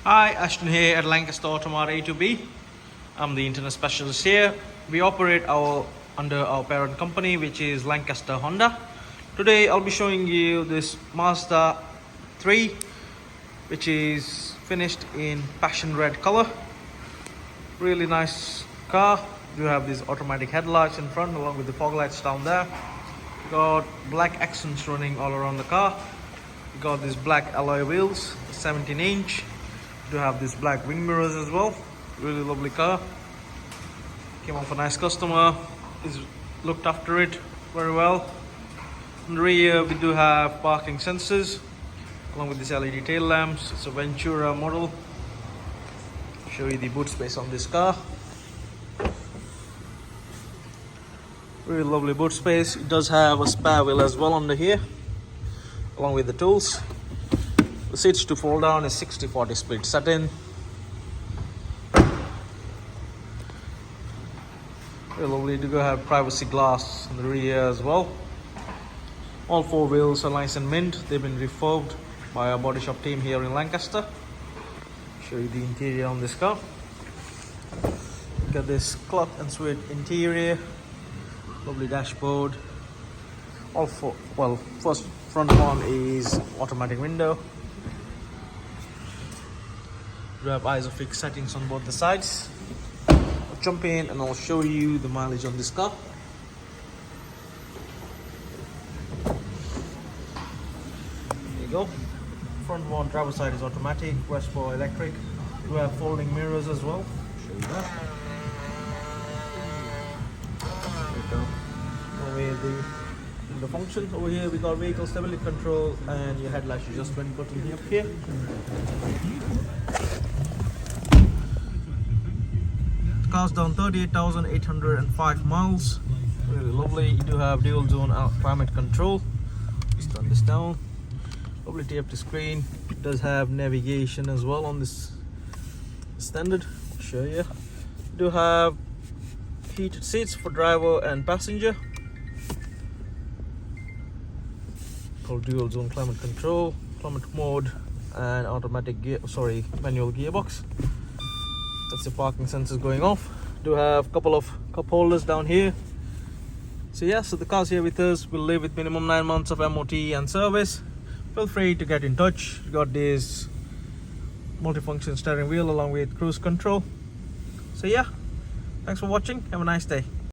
Hi, Ashton here at Lancaster Automart A2B. I'm the internet specialist here. We operate under our parent company, which is Lancaster Honda. Today I'll be showing you this Mazda 3, which is finished in passion red color. Really nice car. You have these automatic headlights in front along with the fog lights down there. Got black accents running all around the car. Got these black alloy wheels, 17-inch. You have these black wing mirrors as well. Really lovely car. Came off a nice customer. He's looked after it very well. In the rear we do have parking sensors along with these LED tail lamps. It's a Ventura model. Show you the boot space on this car. Really lovely boot space. It does have a spare wheel as well under here along with the tools. The seats to fold down is 60-40 split satin. Very lovely. You do have privacy glass in the rear as well. All four wheels are nice and mint. They've been refurbed by our body shop team here in Lancaster. Show you the interior on this car. Got this cloth and suede interior. Lovely dashboard. All four. Well, first front one is automatic window. You have ISOFIX settings on both the sides. I'll jump in and I'll show you the mileage on this car. There you go. Front one driver's side is automatic, rest for electric. You have folding mirrors as well. Show you that. There you go. Over here the functions. Over here we got vehicle stability control and your headlight adjustment button here up here. Car's done 38,805 miles. Really lovely. You do have dual zone climate control. Just turn this down. Lovely TFT screen. It does have navigation as well on this standard. I'll show you. You do have heated seats for driver and passenger. Called dual zone climate control, climate mode, and automatic manual gearbox. That's the parking sensors going off. Do have a couple of cup holders down here. So yeah, so the car's here with us. Will live with minimum 9 months of MOT and service. Feel free to get in touch. You got this multifunction steering wheel along with cruise control. So yeah, thanks for watching. Have a nice day.